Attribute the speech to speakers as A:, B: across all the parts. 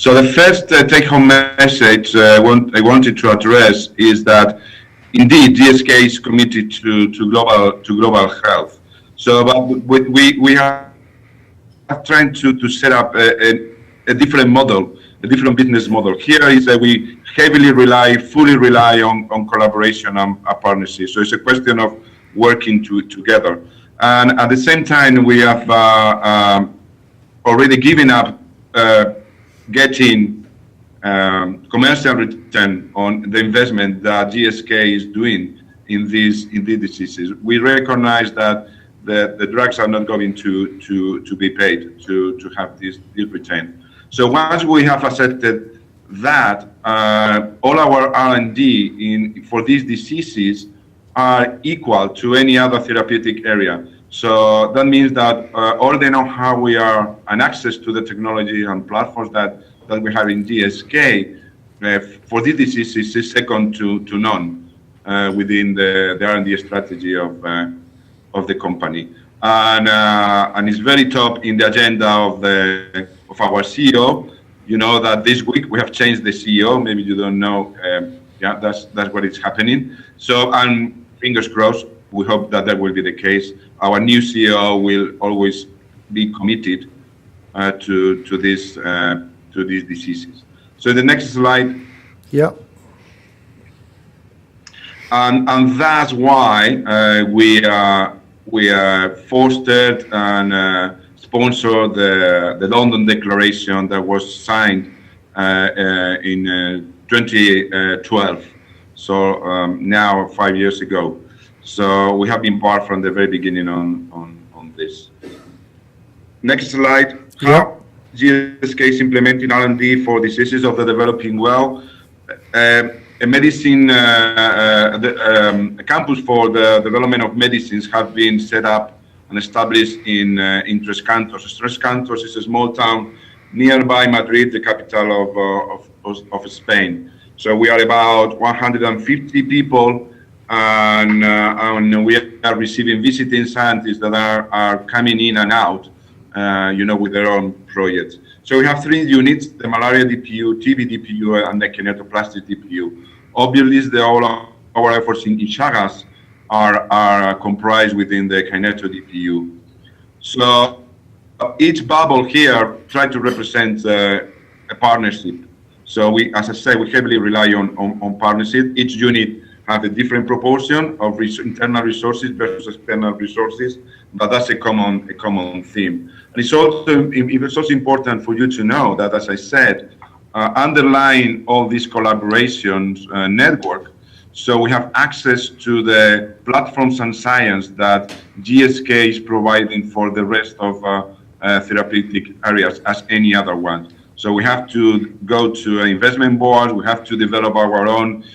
A: So the first take-home message I wanted to address is that indeed GSK is committed to global health. So but we have trying to set up a different model, a different business model. Here is that we fully rely on collaboration and partnership. So it's a question of working together. And at the same time, we have already given up getting commercial return on the investment that GSK is doing in these diseases. We recognize that the drugs are not going to be paid to have this return. So once we have accepted that, all our R&D for these diseases are equal to any other therapeutic area. So that means that all the know-how we are and access to the technology and platforms that we have in GSK for these diseases is second to none within the R&D strategy of the company, and it's very top in the agenda of our CEO. You know that this week we have changed the CEO. Maybe you don't know. Yeah, that's what is happening. So, and fingers crossed, we hope that will be the case. Our new CEO will always be committed to these diseases. So the next slide.
B: Yeah.
A: And that's why we fostered and sponsored the London Declaration that was signed in 2012. So now 5 years ago. So we have been part from the very beginning on this. Next slide. How GSK is implementing R&D for diseases of the developing world. A medicine, a campus for the development of medicines have been set up and established in Tres Cantos. Tres Cantos is a small town nearby Madrid, the capital of Spain. So we are about 150 people, and we are receiving visiting scientists that are coming in and out, with their own projects. So we have 3 units: the malaria DPU, TB DPU, and the Kinetoplastid DPU. Obviously, all our efforts in Chagas are comprised within the Kineto DPU. So each bubble here tries to represent a partnership. So we, as I said, we heavily rely on partnership. Each unit has a different proportion of internal resources versus external resources, but that's a common theme. And it's also important for you to know that, as I said, underlying all these collaborations network, so we have access to the platforms and science that GSK is providing for the rest of therapeutic areas as any other one. So we have to go to investment boards, we have to develop our own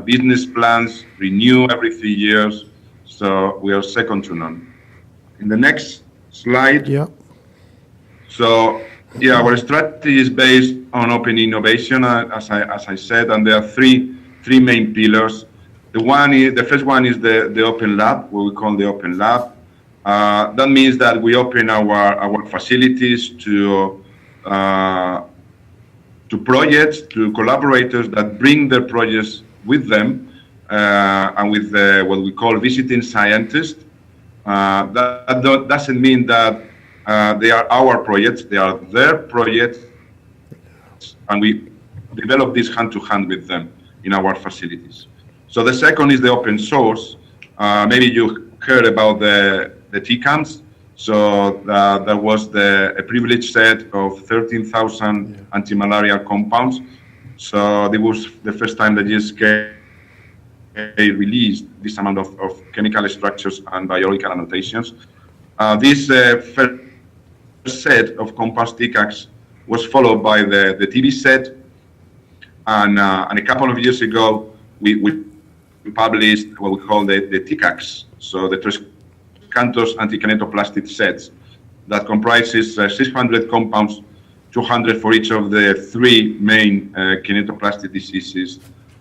A: business plans, renew every 3 years. So we are second to none. In the next slide.
B: Yeah.
A: So yeah, our strategy is based on open innovation, as I said, and there are three main pillars. The first one is the open lab, what we call the open lab. That means that we open our facilities to projects, to collaborators that bring their projects with them, and with what we call visiting scientists. That doesn't mean that they are our projects, they are their projects, and we develop this hand-to-hand with them in our facilities. So the second is the open source. Maybe you heard about the TCAMs. So there was a privileged set of 13,000 anti-malarial compounds. So it was the first time that GSK released this amount of chemical structures and biological annotations. This first set of compounds, TCACs, was followed by the TB set, and a couple of years ago we published what we call the TCACs, so the Tres Cantos anti-Kinetoplastid sets that comprises 600 compounds, 200 for each of the 3 main Kinetoplastid diseases,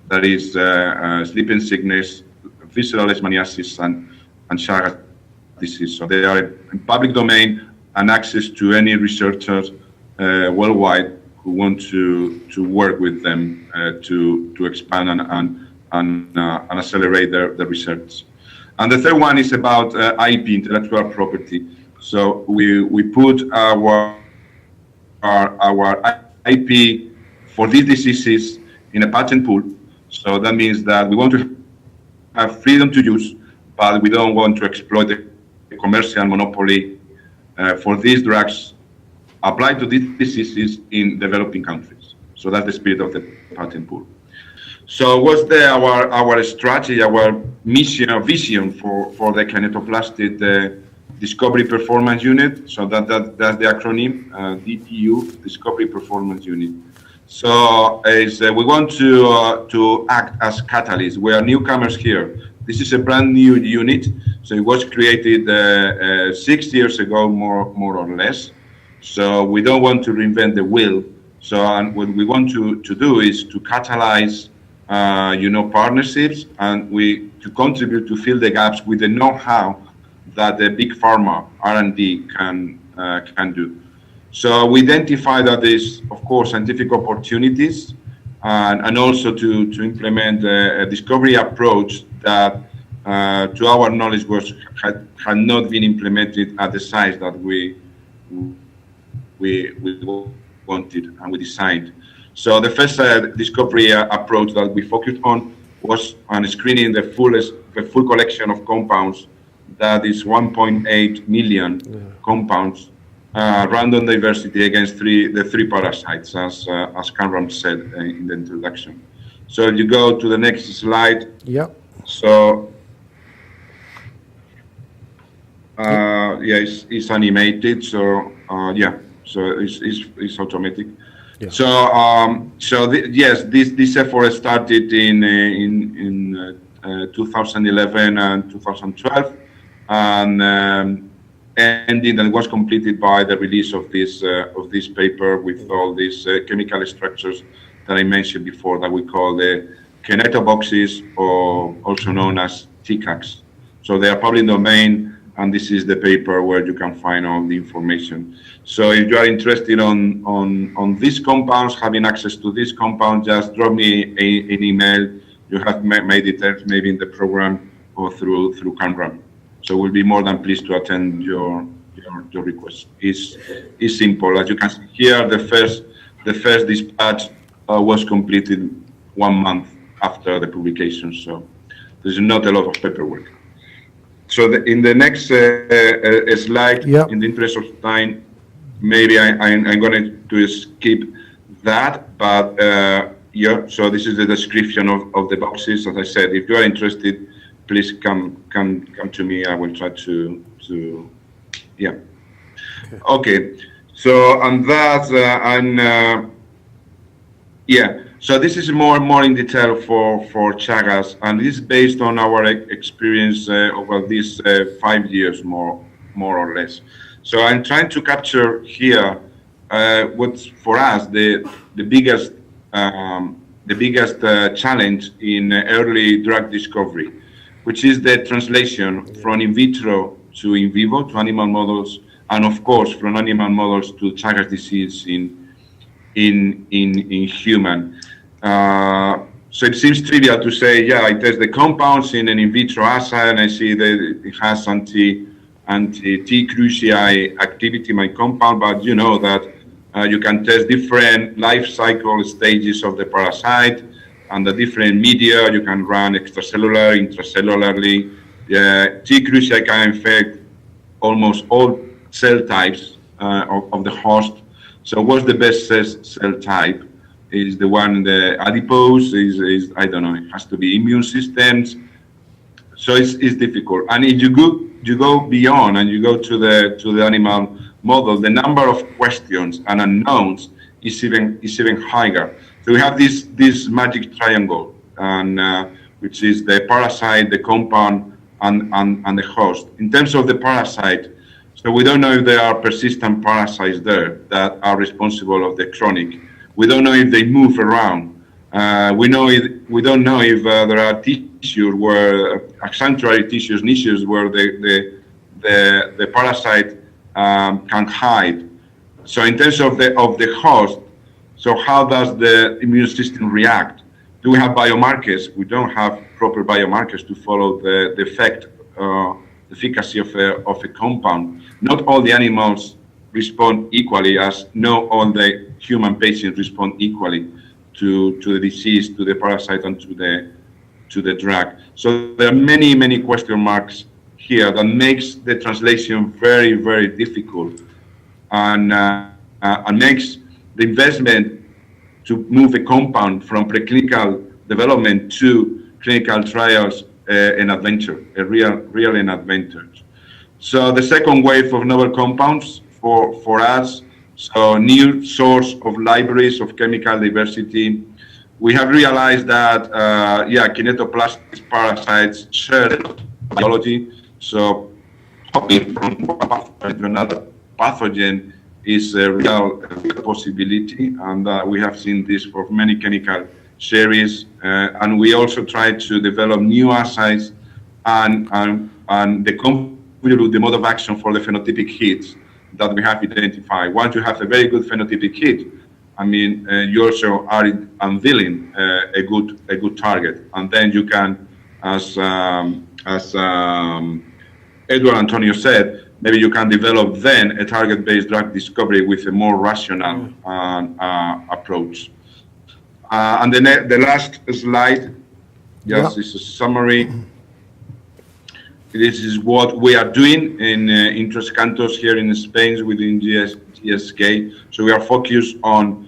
A: that is sleeping sickness, visceral leishmaniasis, and Chagas disease. So they are in public domain and access to any researchers worldwide want to work with them to expand and accelerate the research. And the third one is about IP, intellectual property. So we put our IP for these diseases in a patent pool. So that means that we want to have freedom to use, but we don't want to exploit the commercial monopoly for these drugs applied to these diseases in developing countries. So that's the spirit of the patent pool. So what's our strategy, our mission or vision for the Kinetoplastid Discovery Performance Unit? So that's the acronym, DPU, Discovery Performance Unit. So we want to act as catalysts. We are newcomers here. This is a brand new unit. So it was created 6 years ago, more or less. So we don't want to reinvent the wheel. So and what we want to do is to catalyze partnerships, and to contribute to fill the gaps with the know-how that the big pharma R&D can do. So we identify that there's, of course, scientific opportunities, and also to implement a discovery approach that, to our knowledge, had not been implemented at the size that we wanted and we designed. So the first discovery approach that we focused on was on screening the full collection of compounds. That is 1.8 million compounds, random diversity against the three parasites, as Cameron said in the introduction. So if you go to the next slide. Yeah. So it's animated. So so it's automatic. Yeah. So this effort started in 2011 and 2012, and ended and was completed by the release of this paper with all these chemical structures that I mentioned before, that we call the kinetoboxes, or also known as TCACs. So they are public domain, and this is the paper where you can find all the information. So if you are interested on these compounds, having access to these compounds, just drop me an email. You have my details maybe in the program or through Cameron. So we'll be more than pleased to attend your request. It's simple. As you can see here, the first dispatch was completed 1 month after the publication. So there's not a lot of paperwork. So in the next slide, in the interest of time, maybe I'm going to skip that, but so this is the description of the boxes. As I said, if you are interested, please come to me. I will try to Okay. So and that's So this is more in detail for Chagas, and this is based on our experience over these 5 years, more or less. So I'm trying to capture here what's for us the biggest challenge in early drug discovery, which is the translation from in vitro to in vivo, to animal models, and of course from animal models to Chagas disease in human. So it seems trivial to say, I test the compounds in an in vitro assay and I see that it has anti-T cruciae activity, my compound, but you know that you can test different life cycle stages of the parasite and the different media. You can run extracellular, intracellularly. T cruciae can infect almost all cell types of the host. So what's the best cell type? Is the one the adipose? Is I don't know. It has to be immune systems. So it's difficult. And if you go beyond and you go to the animal model, the number of questions and unknowns is even higher. So we have this magic triangle, and which is the parasite, the compound, and the host. In terms of the parasite, so we don't know if there are persistent parasites there that are responsible of the chronic. We don't know if they move around. We don't know if there are tissues where sanctuary tissues, niches where the parasite can hide. So in terms of the host, So how does the immune system react? Do we have biomarkers? We don't have proper biomarkers to follow the effect, the efficacy of a compound. Not all the animals respond equally, as not all the human patients respond equally to the disease, to the parasite, and to the drug. So there are many question marks here that makes the translation very difficult, and makes the investment to move a compound from preclinical development to clinical trials an adventure, a real an adventure. So the second wave of novel compounds for us, so new source of libraries of chemical diversity. We have realized that, Kinetoplastid parasites share biology, so hopping from one pathogen to another pathogen is a real possibility, and we have seen this for many chemical series, and we also try to develop new assays and the mode of action for the phenotypic hits that we have identified. Once you have a very good phenotypic hit, I mean, you also are unveiling a good target, and then you can, as Edward Antonio said, maybe you can develop then a target-based drug discovery with a more rational approach. And the last slide, just is a summary. This is what we are doing in Cantos here in Spain within GSK. So we are focused on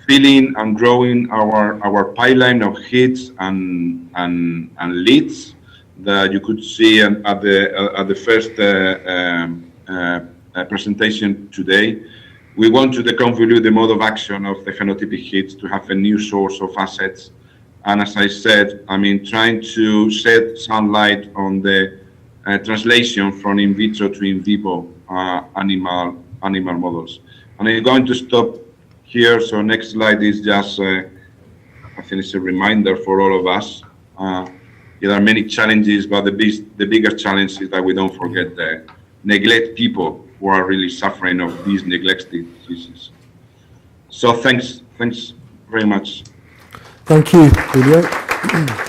A: filling and growing our pipeline of hits and leads that you could see at the first presentation today. We want to deconvolute the mode of action of the phenotypic hits to have a new source of assets. And as I said, I mean, trying to shed some light on the translation from in vitro to in vivo animal models. And I'm going to stop here. So next slide is just, I think it's a reminder for all of us. There are many challenges, but the biggest challenge is that we don't forget the neglect people who are really suffering of these neglected diseases. So thanks very much.
B: Thank you, Julio.